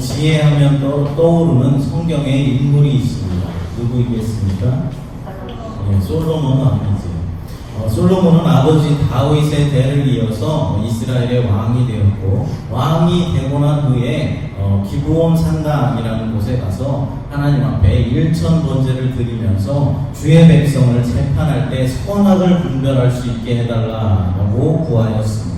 지혜하면 떠오르는 성경의 인물이 있습니다. 누구이겠습니까? 솔로몬 아니지. 솔로몬은 아버지 다윗의 대를 이어서 이스라엘의 왕이 되었고, 왕이 되고 난 후에 기브온 산당이라는 곳에 가서 하나님 앞에 일천 번제를 드리면서 주의 백성을 재판할 때 선악을 분별할 수 있게 해달라고 구하였습니다.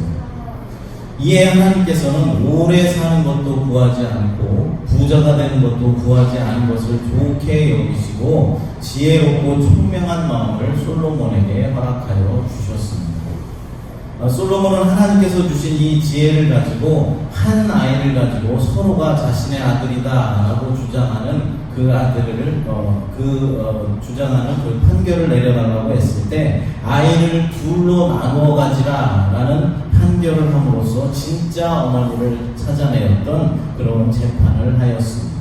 이에 하나님께서는 오래 사는 것도 구하지 않고 부자가 되는 것도 구하지 않은 것을 좋게 여기시고 지혜롭고 총명한 마음을 솔로몬에게 허락하여 주셨습니다. 솔로몬은 하나님께서 주신 이 지혜를 가지고 한 아이를 가지고 서로가 자신의 아들이다 라고 주장하는 그 아들을 주장하는 그 판결을 내려달라고 했을 때 아이를 둘로 나누어 가지라 라는 판결을 함으로써 진짜 어머니를 찾아내었던 그런 재판을 하였습니다.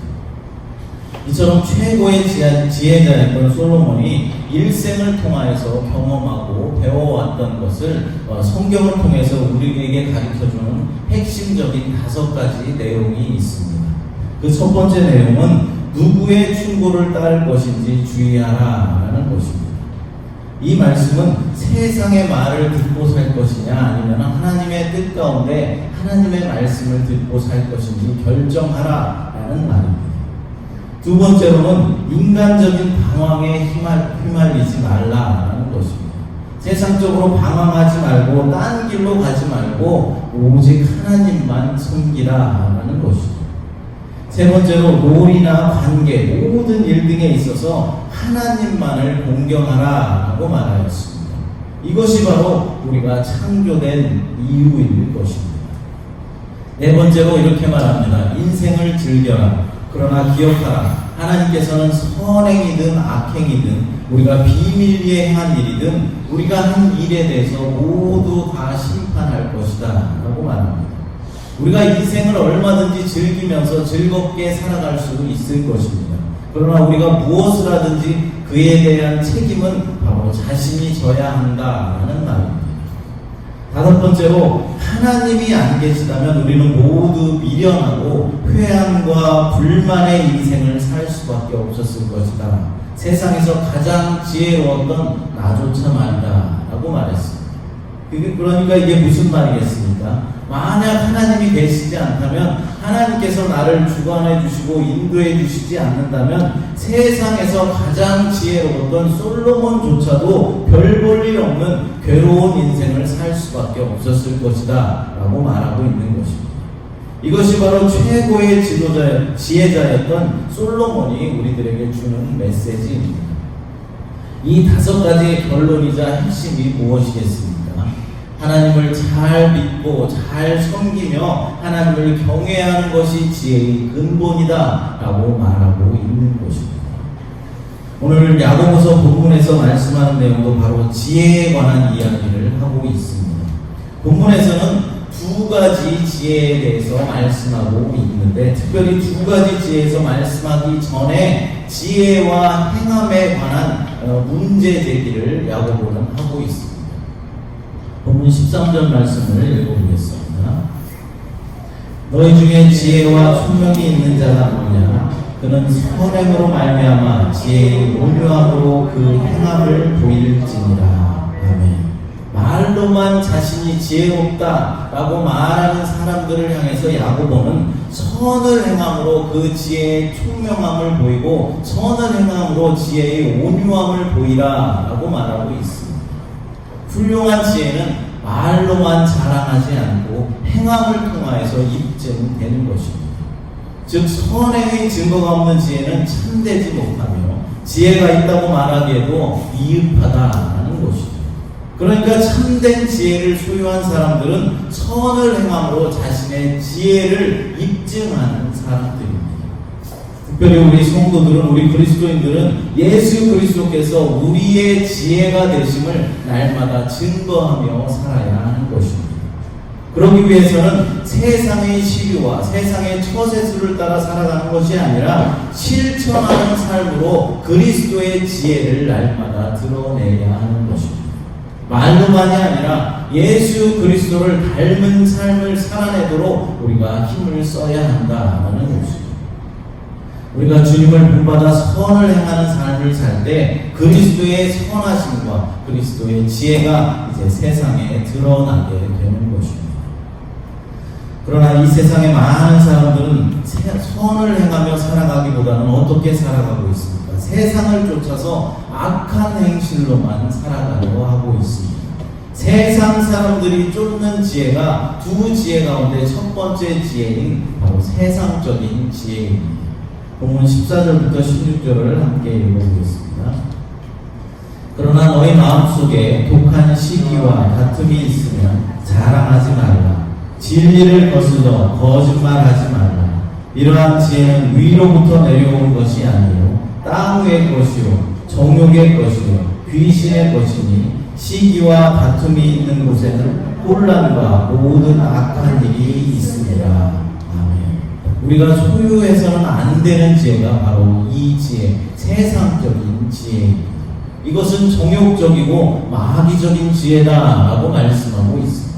이처럼 최고의 지혜자였던 솔로몬이 일생을 통하여서 경험하고 배워왔던 것을 성경을 통해서 우리에게 가르쳐주는 핵심적인 5가지 내용이 있습니다. 그 첫 번째 내용은 누구의 충고를 따를 것인지 주의하라라는 것입니다. 이 말씀은 세상의 말을 듣고 살 것이냐 아니면 하나님의 뜻 가운데 하나님의 말씀을 듣고 살 것인지 결정하라라는 말입니다. 두 번째로는 인간적인 방황에 휘말리지 말라라는 것입니다. 세상적으로 방황하지 말고 딴 길로 가지 말고 오직 하나님만 섬기라라는 것입니다. 세 번째로 롤이나 관계, 모든 일 등에 있어서 하나님만을 공경하라라고 말하였습니다. 이것이 바로 우리가 창조된 이유일 것입니다. 네 번째로 이렇게 말합니다. 인생을 즐겨라. 그러나 기억하라. 하나님께서는 선행이든 악행이든 우리가 비밀리에 행한 일이든 우리가 한 일에 대해서 모두 다 심판할 것이다 라고 말합니다. 우리가 인생을 얼마든지 즐기면서 즐겁게 살아갈 수 있을 것입니다. 그러나 우리가 무엇을 하든지 그에 대한 책임은 바로 자신이 져야 한다라는 말입니다. 다섯 번째로 하나님이 안 계시다면 우리는 모두 미련하고 회한과 불만의 인생을 살 수밖에 없었을 것이다. 세상에서 가장 지혜로웠던 나조차 말이다 라고 말했습니다. 그러니까 이게 무슨 말이겠습니까? 만약 하나님이 계시지 않다면 하나님께서 나를 주관해 주시고 인도해 주시지 않는다면 세상에서 가장 지혜로웠던 솔로몬조차도 별 볼 일 없는 괴로운 인생을 살 수밖에 없었을 것이다 라고 말하고 있는 것입니다. 이것이 바로 최고의 지혜자였던 솔로몬이 우리들에게 주는 메시지입니다. 이 5가지의 결론이자 핵심이 무엇이겠습니까? 하나님을 잘 믿고 잘 섬기며 하나님을 경외하는 것이 지혜의 근본이다 라고 말하고 있는 것입니다. 오늘 야고보서 본문에서 말씀하는 내용도 바로 지혜에 관한 이야기를 하고 있습니다. 본문에서는 2가지 지혜에 대해서 말씀하고 있는데 특별히 2가지 지혜에서 말씀하기 전에 지혜와 행함에 관한 문제 제기를 야고보는 하고 있습니다. 본문 13절 말씀을 읽어보겠습니다. 너희 중에 지혜와 총명이 있는 자가 누구냐? 그는 선행으로 말미암아 지혜의 온유함으로 그 행함을 보일지니라. 아멘. 말로만 자신이 지혜롭다라고 말하는 사람들을 향해서 야고보는 선을 행함으로 그 지혜의 총명함을 보이고 선을 행함으로 지혜의 온유함을 보이라라고 말하고 있습니다. 훌륭한 지혜는 말로만 자랑하지 않고 행함을 통하여서 입증되는 것입니다. 즉 선행의 증거가 없는 지혜는 참되지 못하며 지혜가 있다고 말하기에도 미흡하다라는 것이죠. 그러니까 참된 지혜를 소유한 사람들은 선을 행함으로 자신의 지혜를 입증하는 사람들입니다. 특별히 우리 성도들은, 우리 그리스도인들은 예수 그리스도께서 우리의 지혜가 되심을 날마다 증거하며 살아야 하는 것입니다. 그러기 위해서는 세상의 시류와 세상의 처세술을 따라 살아가는 것이 아니라 실천하는 삶으로 그리스도의 지혜를 날마다 드러내야 하는 것입니다. 말로만이 아니라 예수 그리스도를 닮은 삶을 살아내도록 우리가 힘을 써야 한다는 것입니다. 우리가 주님을 본받아 선을 행하는 삶을 살 때 그리스도의 선하심과 그리스도의 지혜가 이제 세상에 드러나게 되는 것입니다. 그러나 이 세상에 많은 사람들은 선을 행하며 살아가기보다는 어떻게 살아가고 있습니까? 세상을 쫓아서 악한 행실로만 살아가려고 하고 있습니다. 세상 사람들이 쫓는 지혜가 두 지혜 가운데 첫 번째 지혜인 바로 세상적인 지혜입니다. 본문 14절부터 16절을 함께 읽어보겠습니다. 그러나 너희 마음속에 독한 시기와 다툼이 있으면 자랑하지 말라. 진리를 거슬러 거짓말하지 말라. 이러한 지혜는 위로부터 내려온 것이 아니요 땅 위의 것이요 정욕의 것이요 귀신의 것이니 시기와 다툼이 있는 곳에는 혼란과 모든 악한 일이 있습니다. 아멘. 우리가 소유해서는 안 되는 지혜가 바로 이 지혜, 세상적인 지혜입니다. 이것은 정욕적이고 마귀적인 지혜다라고 말씀하고 있습니다.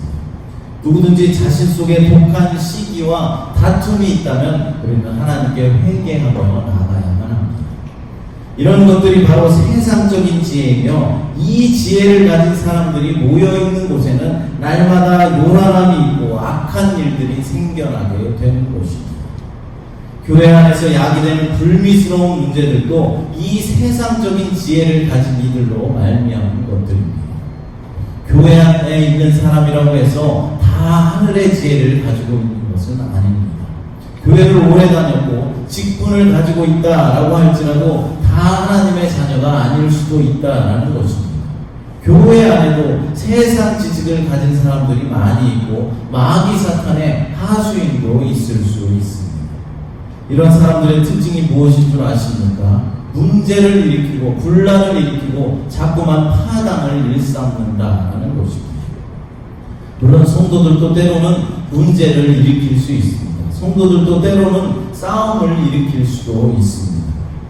누구든지 자신 속에 독한 시기와 다툼이 있다면 우리는 하나님께 회개하며 나아가야만 합니다. 이런 것들이 바로 세상적인 지혜이며 이 지혜를 가진 사람들이 모여있는 곳에는 날마다 요란함이 있고 악한 일들이 생겨나게 되는 것입니다. 교회 안에서 야기되는 불미스러운 문제들도 이 세상적인 지혜를 가진 이들로 말미암은 것들입니다. 교회 안에 있는 사람이라고 해서 다 하늘의 지혜를 가지고 있는 것은 아닙니다. 교회를 오래 다녔고 직분을 가지고 있다라고 할지라도 다 하나님의 자녀가 아닐 수도 있다라는 것입니다. 교회 안에도 세상 지식을 가진 사람들이 많이 있고 마귀 사탄의 하수인도 있을 수 있습니다. 이런 사람들의 특징이 무엇인 줄 아십니까? 문제를 일으키고 분란을 일으키고 자꾸만 파당을 일삼는다는 것입니다. 물론 성도들도 때로는 문제를 일으킬 수 있습니다. 성도들도 때로는 싸움을 일으킬 수도 있습니다.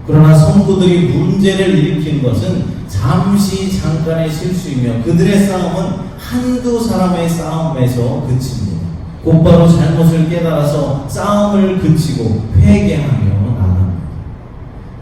그러나 성도들이 문제를 일으키는 것은 잠시 잠깐의 실수이며 그들의 싸움은 한두 사람의 싸움에서 그칩니다. 곧바로 잘못을 깨달아서 싸움을 그치고 회개하며 나갑니다.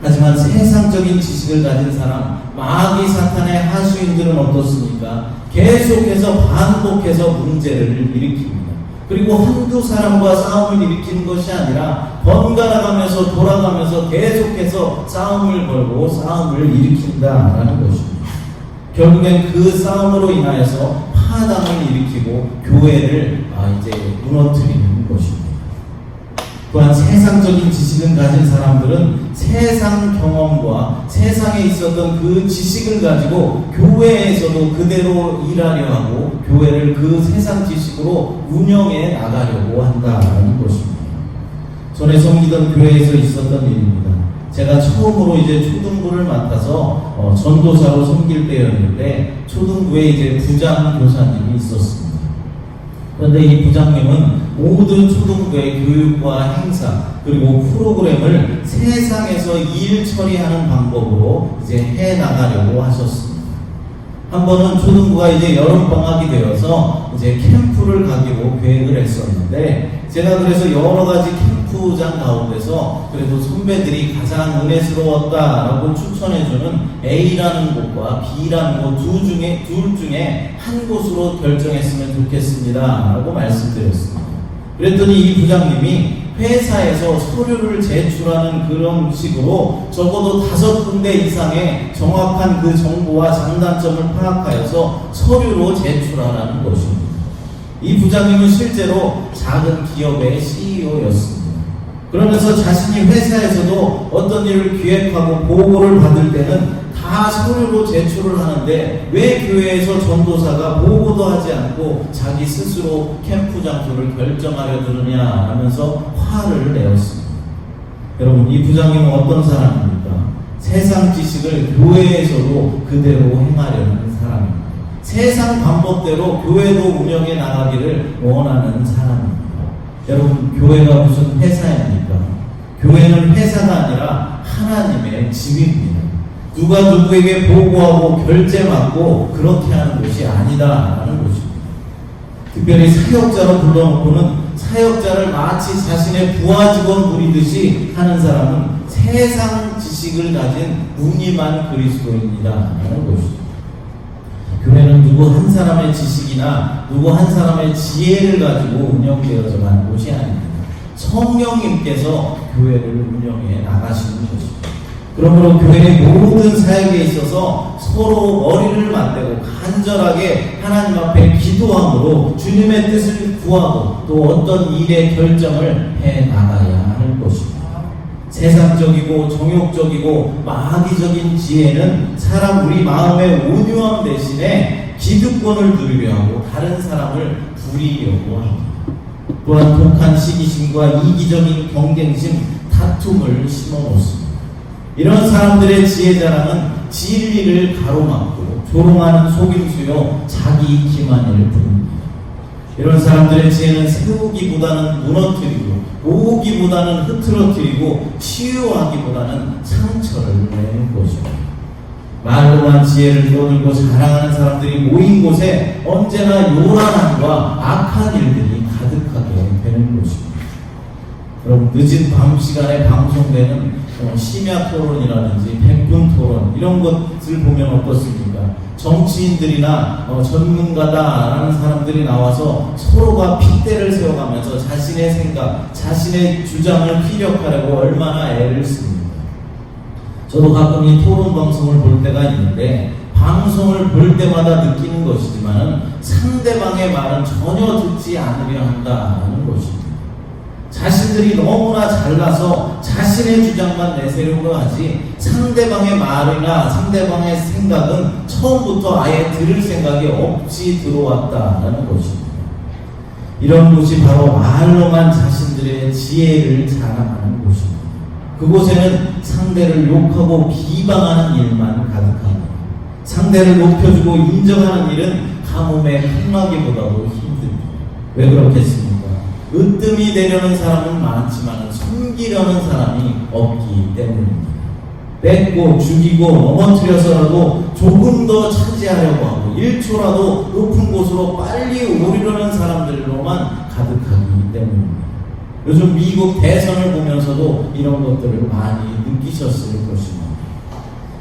하지만 세상적인 지식을 가진 사람, 마귀 사탄의 하수인들은 어떻습니까? 계속해서 반복해서 문제를 일으킵니다. 그리고 한두 사람과 싸움을 일으키는 것이 아니라 번갈아가면서 돌아가면서 계속해서 싸움을 걸고 싸움을 일으킨다라는 것입니다. 결국엔 그 싸움으로 인하여서 파당을 일으키고 교회를 이제 무너뜨리는 것입니다. 또한 세상적인 지식을 가진 사람들은 세상 경험과 세상에 있었던 그 지식을 가지고 교회에서도 그대로 일하려 하고 교회를 그 세상 지식으로 운영해 나가려고 한다는 것입니다. 전에 섬기던 교회에서 있었던 일입니다. 제가 처음으로 이제 초등부를 맡아서 전도사로 섬길 때였는데 초등부에 이제 부장 교사님이 있었습니다. 그런데 이 부장님은 모든 초등부의 교육과 행사 그리고 프로그램을 세상에서 일 처리하는 방법으로 이제 해 나가려고 하셨습니다. 한 번은 초등부가 이제 여름방학이 되어서 이제 캠프를 가기로 계획을 했었는데 제가 그래서 여러 가지 캠프장 가운데서 그래도 선배들이 가장 은혜스러웠다라고 추천해주는 A라는 곳과 B라는 곳 둘 중에 한 곳으로 결정했으면 좋겠습니다 라고 말씀드렸습니다. 그랬더니 이 부장님이 회사에서 서류를 제출하는 그런 식으로 적어도 5군데 이상의 정확한 그 정보와 장단점을 파악하여서 서류로 제출하라는 것입니다. 이 부장님은 실제로 작은 기업의 CEO였습니다. 그러면서 자신이 회사에서도 어떤 일을 기획하고 보고를 받을 때는 다 서류로 제출을 하는데 왜 교회에서 전도사가 보고도 하지 않고 자기 스스로 캠프 장소를 결정하려 드느냐 하면서 화를 내었습니다. 여러분, 이 부장님은 어떤 사람입니까? 세상 지식을 교회에서도 그대로 행하려는 사람입니다. 세상 방법대로 교회도 운영해 나가기를 원하는 사람입니다. 여러분, 교회가 무슨 회사입니까? 교회는 회사가 아니라 하나님의 집입니다. 누가 누구에게 보고하고 결제 받고 그렇게 하는 것이 아니다라는 것입니다. 특별히 사역자로 불러놓고는 사역자를 마치 자신의 부하 직원 부리듯이 하는 사람은 세상 지식을 가진 무늬만 그리스도인이다라는 것이죠. 교회는 누구 한 사람의 지식이나 누구 한 사람의 지혜를 가지고 운영되어져 가는 곳이 아닙니다. 성령님께서 교회를 운영해 나가시는 것입니다. 그러므로 교회의 모든 사역에 있어서 서로 머리를 맞대고 간절하게 하나님 앞에 기도함으로 주님의 뜻을 구하고 또 어떤 일의 결정을 해 나가야 하는 것입니다. 세상적이고 정욕적이고 마귀적인 지혜는 사람 우리 마음의 온유함 대신에 기득권을 누리려 하고 다른 사람을 부리려고 합니다. 또한 독한 시기심과 이기적인 경쟁심, 다툼을 심어놓습니다. 이런 사람들의 지혜 자랑은 진리를 가로막고 조롱하는 속임수요 자기 기만을 부릅니다. 이런 사람들의 지혜는 세우기보다는 무너뜨리고 모으기보다는 흐트러뜨리고 치유하기보다는 상처를 내는 것입니다. 말로만 지혜를 떠들고 자랑하는 사람들이 모인 곳에 언제나 요란함과 악한 일들이 가득하게 되는 것입니다. 여러분, 늦은 밤 시간에 방송되는 심야 토론이라든지 백분 토론 이런 것을 보면 어떻습니까? 정치인들이나 전문가다라는 사람들이 나와서 서로가 핏대를 세워가면서 자신의 생각, 자신의 주장을 피력하려고 얼마나 애를 씁니다. 저도 가끔 이 토론 방송을 볼 때가 있는데 방송을 볼 때마다 느끼는 것이지만 상대방의 말은 전혀 듣지 않으려 한다는 것입니다. 자신들이 너무나 잘나서 자신의 주장만 내세우려 하지 상대방의 말이나 상대방의 생각은 처음부터 아예 들을 생각이 없이 들어왔다는 것입니다. 이런 곳이 바로 말로만 자신들의 지혜를 자랑하는 곳입니다. 그곳에는 상대를 욕하고 비방하는 일만 가득합니다. 상대를 높여주고 인정하는 일은 가뭄의 콩나기보다도 힘듭니다. 왜 그렇겠습니까? 으뜸이 되려는 사람은 많지만 숨기려는 사람이 없기 때문입니다. 뺏고 죽이고 넘어뜨려서라도 조금 더 차지하려고 하고 1초라도 높은 곳으로 빨리 오르려는 사람들로만 가득하기 때문입니다. 요즘 미국 대선을 보면서도 이런 것들을 많이 느끼셨을 것입니다.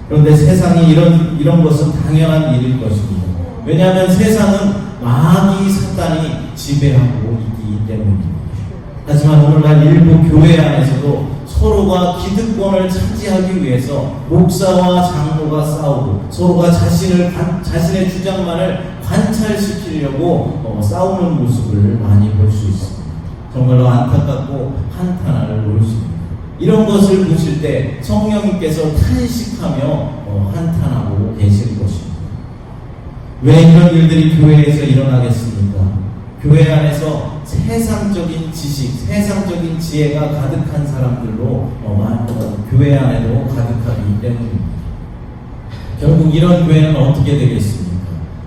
그런데 세상이 이런 것은 당연한 일일 것입니다. 왜냐하면 세상은 마귀 사단이 지배하고 있기 때문입니다. 하지만 오늘날 일부 교회 안에서도 서로가 기득권을 차지하기 위해서 목사와 장로가 싸우고 서로가 자신의 주장만을 관찰시키려고 싸우는 모습을 많이 볼 수 있습니다. 정말로 안타깝고 한탄할 노릇입니다. 이런 것을 보실 때 성령님께서 탄식하며 한탄하고 계실 것입니다. 왜 이런 일들이 교회에서 일어나겠습니까? 교회 안에서 세상적인 지식, 세상적인 지혜가 가득한 사람들로 교회 안에도 가득하기 때문입니다. 결국 이런 교회는 어떻게 되겠습니까?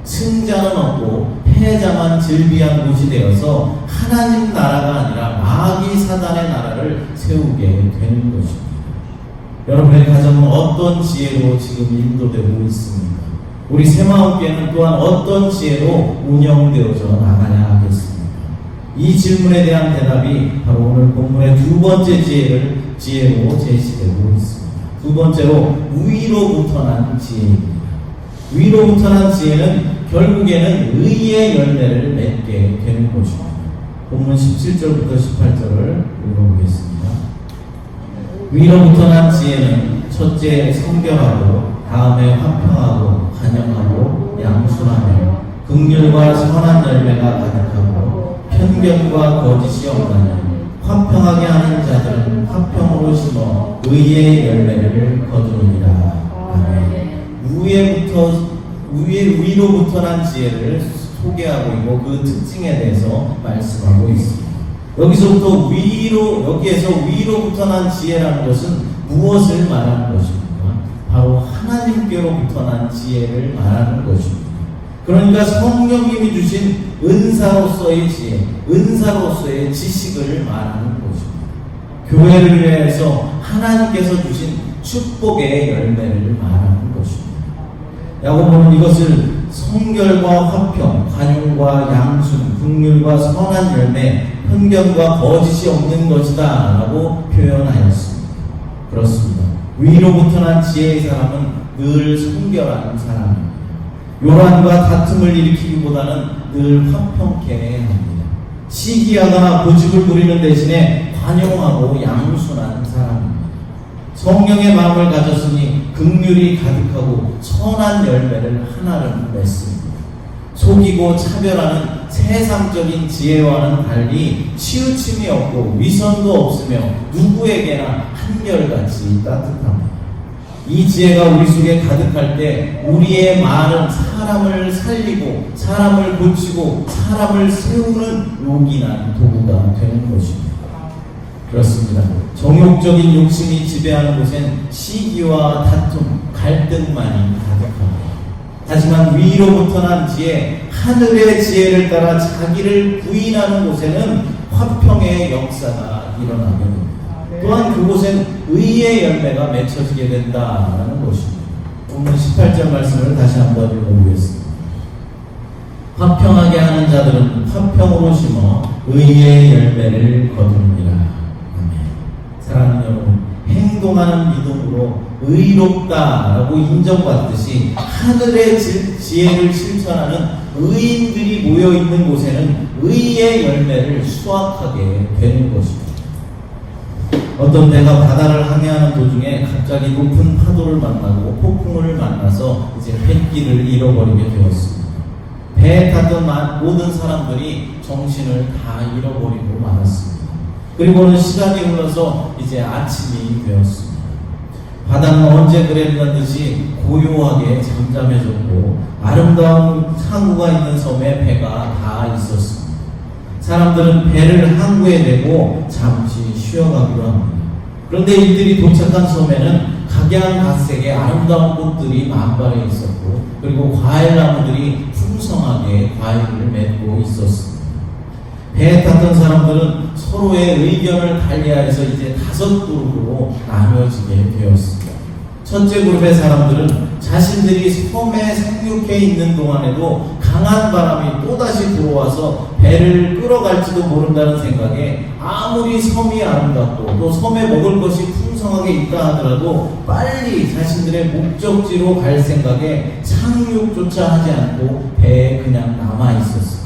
승자는 없고 패자만 즐비한 곳이 되어서 하나님 나라가 아니라 마귀 사단의 나라를 세우게 되는 것입니다. 여러분의 가정은 어떤 지혜로 지금 인도되고 있습니까? 우리 새마을교회는 또한 어떤 지혜로 운영되어져 나가야 하겠습니까? 이 질문에 대한 대답이 바로 오늘 본문의 두 번째 지혜로 제시되고 있습니다. 두 번째로 위로부터 난 지혜입니다. 위로부터 난 지혜는 결국에는 의의 열매를 맺게 되는 것입니다. 본문 17절부터 18절을 읽어보겠습니다. 위로부터 난 지혜는 첫째 성결하고 다음에 화평하고 간영하고 양순하며 긍휼과 선한 열매가 가득하고 편견과 거짓이 없나니 화평하게 하는 자들은 화평으로 심어 의의 열매를 거두느니라. 아멘. 위로부터 난 지혜를 소개하고 있고 그 특징에 대해서 말씀하고 있습니다. 여기서부터 여기에서 위로부터 난 지혜라는 것은 무엇을 말하는 것입니까? 바로 하나님께로부터 난 지혜를 말하는 것입니다. 그러니까 성령님이 주신 은사로서의 지혜, 은사로서의 지식을 말하는 것입니다. 교회를 위해서 하나님께서 주신 축복의 열매를 말하는 것입니다. 야고보는 이것을 성결과 화평, 관용과 양순, 긍휼과 선한 열매, 편견과 거짓이 없는 것이다 라고 표현하였습니다. 그렇습니다. 위로부터 난 지혜의 사람은 늘 성결한 사람입니다. 요란과 다툼을 일으키기보다는 늘 화평케 합니다. 시기하거나 고집을 부리는 대신에 관용하고 양순한 사람입니다. 성령의 마음을 가졌으니 긍휼이 가득하고 선한 열매를 하나를 맺습니다. 속이고 차별하는 세상적인 지혜와는 달리 치우침이 없고 위선도 없으며 누구에게나 한결같이 따뜻합니다. 이 지혜가 우리 속에 가득할 때 우리의 말은 사람을 살리고 사람을 고치고 사람을 세우는 용기난 도구가 되는 것입니다. 그렇습니다. 정욕적인 욕심이 지배하는 곳엔 시기와 다툼, 갈등만이 가득합니다. 하지만 위로부터 난 지혜, 하늘의 지혜를 따라 자기를 부인하는 곳에는 화평의 역사가 일어나게 됩니다. 또한 그곳엔 의의 열매가 맺혀지게 된다는 것입니다. 오늘 18절 말씀을 다시 한번 읽어보겠습니다. 화평하게 하는 자들은 화평으로 심어 의의 열매를 거두느니라. 아멘. 사랑하는 여러분, 행동하는 믿음으로 의롭다라고 인정받듯이 하늘의 지혜를 실천하는 의인들이 모여있는 곳에는 의의 열매를 수확하게 되는 것입니다. 어떤 배가 바다를 항해하는 도중에 갑자기 높은 파도를 만나고 폭풍을 만나서 이제 뱃길을 잃어버리게 되었습니다. 배에 탔던 모든 사람들이 정신을 다 잃어버리고 말았습니다. 그리고는 시간이 흘러서 이제 아침이 되었습니다. 바다는 언제 그랬던 듯이 고요하게 잠잠해졌고 아름다운 항구가 있는 섬에 배가 다 있었습니다. 사람들은 배를 항구에 대고 잠시 쉬어가기로 합니다. 그런데 이들이 도착한 섬에는 각양각색의 아름다운 꽃들이 만발해 있었고 그리고 과일나무들이 풍성하게 과일을 맺고 있었습니다. 배에 탔던 사람들은 서로의 의견을 달리하여서 이제 5그룹으로 나뉘어지게 되었습니다. 첫째 그룹의 사람들은 자신들이 섬에 상륙해 있는 동안에도 강한 바람이 또다시 들어와서 배를 끌어갈지도 모른다는 생각에 아무리 섬이 아름답고 또 섬에 먹을 것이 풍성하게 있다 하더라도 빨리 자신들의 목적지로 갈 생각에 상륙조차 하지 않고 배에 그냥 남아 있었습니다.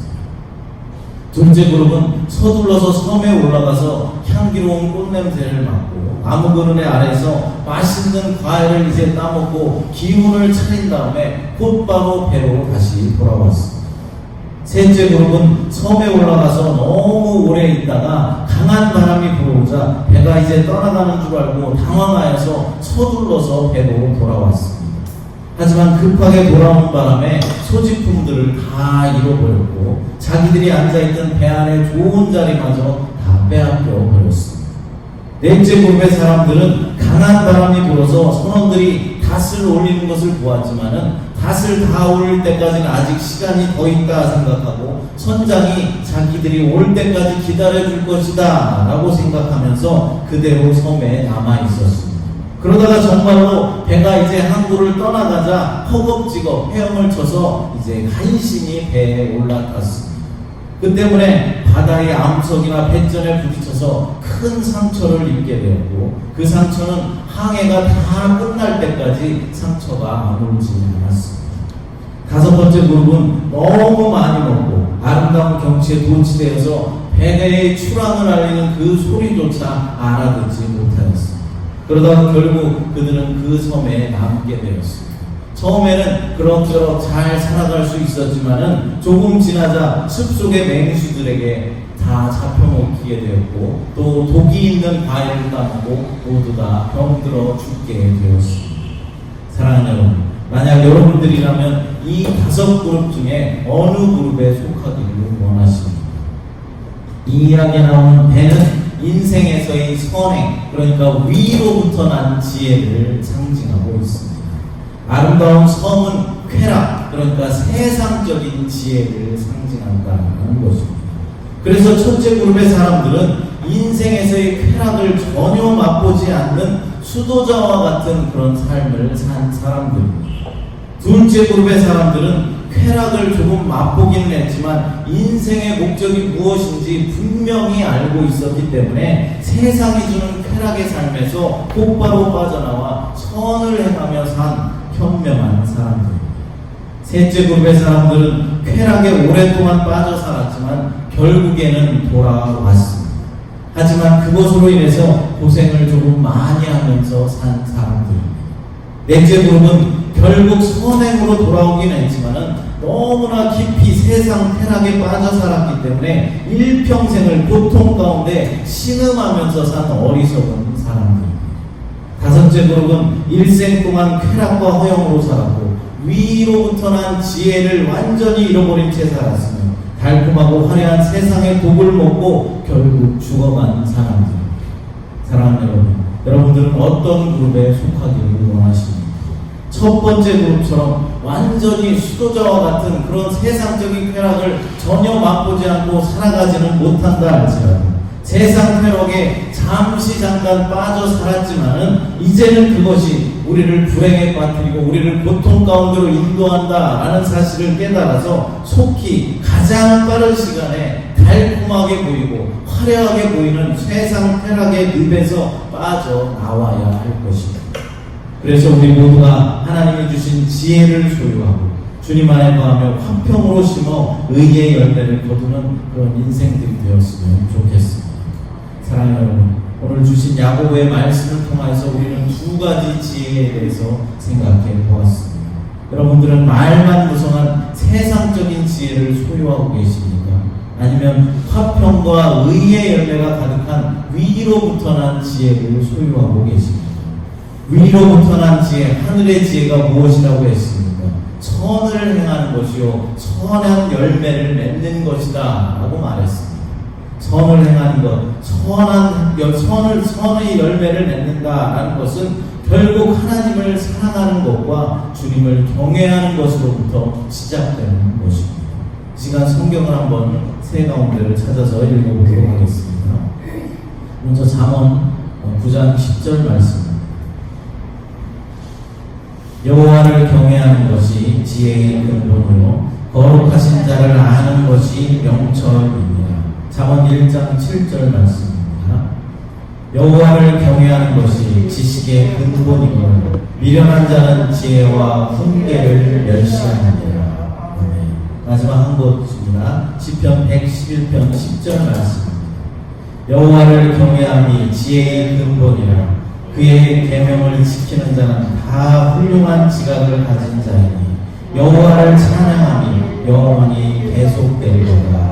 둘째 그룹은 서둘러서 섬에 올라가서 향기로운 꽃냄새를 맡고 나무 그늘의 아래서 맛있는 과일을 이제 따먹고 기운을 차린 다음에 곧바로 배로 다시 돌아왔습니다. 셋째 그룹은 섬에 올라가서 너무 오래 있다가 강한 바람이 불어오자 배가 이제 떠나가는 줄 알고 당황하여서 서둘러서 배로 돌아왔습니다. 하지만 급하게 돌아오는 바람에 소지품들을 다 잃어버렸고 자기들이 앉아있던 배 안의 좋은 자리마저 다 빼앗겨 버렸습니다. 넷째 그룹의 사람들은 강한 바람이 불어서 선원들이 닷을 올리는 것을 보았지만은 닷을 다 올릴 때까지는 아직 시간이 더 있다 생각하고 선장이 자기들이 올 때까지 기다려줄 것이다 라고 생각하면서 그대로 섬에 남아 있었습니다. 그러다가 정말로 배가 이제 항구를 떠나가자 허겁지겁 헤엄을 쳐서 이제 간신히 배에 올라탔습니다. 그 때문에 바다의 암석이나 뱃전에 부딪혀서 큰 상처를 입게 되었고 그 상처는 항해가 다 끝날 때까지 상처가 아물지 않았습니다. 다섯 번째 그룹은 너무 많이 먹고 아름다운 경치에 도취되어서 배의 출항을 알리는 그 소리조차 알아듣지 못하였습니다. 그러다가 결국 그들은 그 섬에 남게 되었습니다. 처음에는 그럭저럭 잘 살아갈 수 있었지만은 조금 지나자 숲속의 맹수들에게 다 잡혀먹히게 되었고 또 독이 있는 과일을 따먹고 모두 다 병들어 죽게 되었습니다. 사랑하는 여러분, 만약 여러분들이라면 이 5 그룹 중에 어느 그룹에 속하기를 원하십니까? 이 이야기에 나오는 배는 인생에서의 선행, 그러니까 위로부터 난 지혜를 상징하고 있습니다. 아름다운 섬은 쾌락, 그러니까 세상적인 지혜를 상징한다는 것입니다. 그래서 첫째 그룹의 사람들은 인생에서의 쾌락을 전혀 맛보지 않는 수도자와 같은 그런 삶을 산 사람들입니다. 둘째 그룹의 사람들은 쾌락을 조금 맛보기는 했지만 인생의 목적이 무엇인지 분명히 알고 있었기 때문에 세상이 주는 쾌락의 삶에서 곧바로 빠져나와 선을 행하며 산 현명한 사람들입니다. 셋째 그룹의 사람들은 쾌락에 오랫동안 빠져 살았지만 결국에는 돌아왔습니다. 하지만 그것으로 인해서 고생을 조금 많이 하면서 산 사람들입니다. 넷째 그룹은 결국 선행으로 돌아오긴 했지만은 너무나 깊이 세상 쾌락에 빠져 살았기 때문에 일평생을 고통 가운데 신음하면서 산 어리석은 사람들입니다. 다섯째 그룹은 일생 동안 쾌락과 허영으로 살았고 위로부터 난 지혜를 완전히 잃어버린 채 살았으며 달콤하고 화려한 세상의 독을 먹고 결국 죽어간 사람들입니다. 사랑하는 여러분들은 어떤 그룹에 속하기를 원하십니까? 첫 번째 그룹처럼 완전히 수도자와 같은 그런 세상적인 쾌락을 전혀 맛보지 않고 살아가지는 못한다 할지라도 세상 쾌락에 잠깐 빠져 살았지만은 이제는 그것이 우리를 불행에 빠뜨리고 우리를 고통 가운데로 인도한다라는 사실을 깨달아서 속히 가장 빠른 시간에 달콤하게 보이고 화려하게 보이는 세상 쾌락의 늪에서 빠져나와야 할 것입니다. 그래서 우리 모두가 하나님이 주신 지혜를 소유하고 주님 안에 거하며 화평으로 심어 의의 열매를 거두는 그런 인생들이 되었으면 좋겠습니다. 사랑하는 여러분, 오늘 주신 야고보의 말씀을 통해서 우리는 두 가지 지혜에 대해서 생각해 보았습니다. 여러분들은 말만 무성한 세상적인 지혜를 소유하고 계십니까? 아니면 화평과 의의 열매가 가득한 위로부터 난 지혜를 소유하고 계십니까? 위로부터 난 지혜, 하늘의 지혜가 무엇이라고 했습니까? 선을 행하는 것이요 선한 열매를 맺는 것이다 라고 말했습니다. 선을 행하는 것, 선의 열매를 맺는다라는 것은 결국 하나님을 사랑하는 것과 주님을 경외하는 것으로부터 시작되는 것입니다. 이 시간 성경을 한번 새 가운데를 찾아서 읽어보도록 하겠습니다. 먼저 잠언 9장 10절 말씀. 여호와를 경외하는 것이 지혜의 근본이요 거룩하신 자를 아는 것이 명철이니라. 잠언 1장 7절 말씀입니다. 여호와를 경외하는 것이 지식의 근본이고 미련한 자는 지혜와 훈계를 멸시하느니라. 마지막 한 곳입니다. 시편 111편 10절 말씀입니다. 여호와를 경외함이 지혜의 근본이라. 그의 계명을 지키는 자는 다 훌륭한 지각을 가진 자이니 여호와를 찬양함이 영원히 계속되리로다.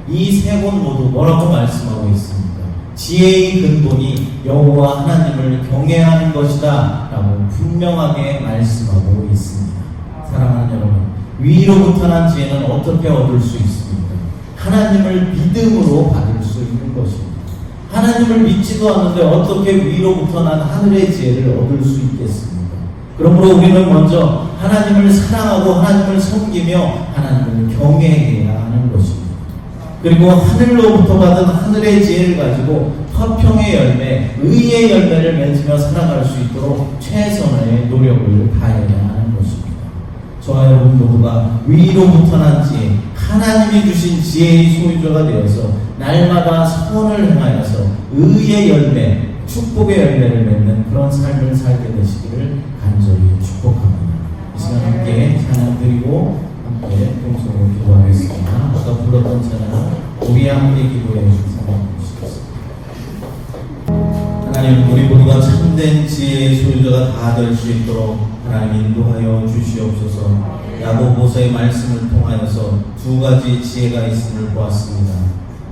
이 세 권 모두 뭐라고 말씀하고 있습니까? 지혜의 근본이 여호와 하나님을 경외하는 것이다 라고 분명하게 말씀하고 있습니다. 사랑하는 여러분, 위로부터 난 지혜는 어떻게 얻을 수 있습니까? 하나님을 믿음으로 받을 수 있는 것입니다. 하나님을 믿지도 않는데 어떻게 위로부터 난 하늘의 지혜를 얻을 수 있겠습니까? 그러므로 우리는 먼저 하나님을 사랑하고 하나님을 섬기며 하나님을 경외해야 하는 것입니다. 그리고 하늘로부터 받은 하늘의 지혜를 가지고 화평의 열매, 의의 열매를 맺으며 살아갈 수 있도록 최선의 노력을 다해야 하는 것입니다. 저와 여러분 모두가 위로부터 난 지혜, 하나님이 주신 지혜의 소유자가 되어서 날마다 선을 행하여서 의의 열매, 축복의 열매를 맺는 그런 삶을 살게 되시기를 간절히 축복합니다. 이 시간 함께 찬양 드리고 함께 동성으로 기도하겠습니다. 아까 불렀던 찬양 우리 함께 기도해 찬양 주시겠습니다. 하나님, 우리 모두가 참된 지혜의 소유자가 다 될 수 있도록 하나님 인도하여 주시옵소서. 야고보서의 말씀을 통하여서 두 가지 지혜가 있음을 보았습니다.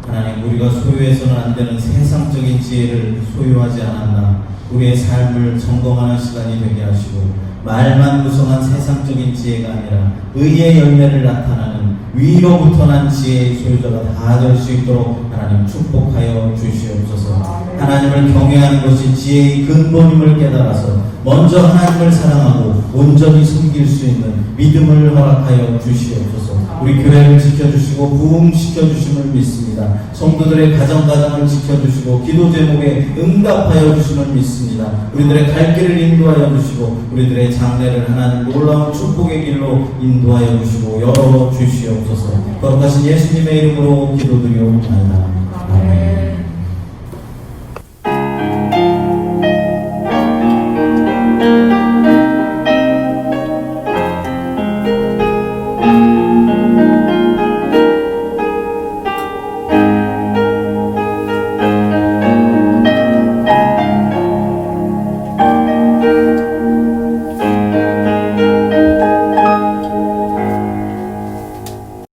하나님, 우리가 소유해서는 안 되는 세상적인 지혜를 소유하지 않았나 우리의 삶을 점검하는 시간이 되게 하시고 말만 무성한 세상적인 지혜가 아니라 의의 열매를 나타나는 위로부터 난 지혜의 소유자가 다 될 수 있도록 하나님 축복하여 주시옵소서. 하나님을 경외하는 것이 지혜의 근본임을 깨달아서 먼저 하나님을 사랑하고 온전히 섬길 수 있는 믿음을 허락하여 주시옵소서. 우리 교회를 지켜주시고 부흥시켜주심을 믿습니다. 성도들의 가정을 지켜주시고 기도 제목에 응답하여 주심을 믿습니다. 우리들의 갈 길을 인도하여 주시고 우리들의 장래를 하나님 놀라운 축복의 길로 인도하여 주시고 열어주시옵소서. 거룩하신 예수님의 이름으로 기도드리옵나이다. 아멘.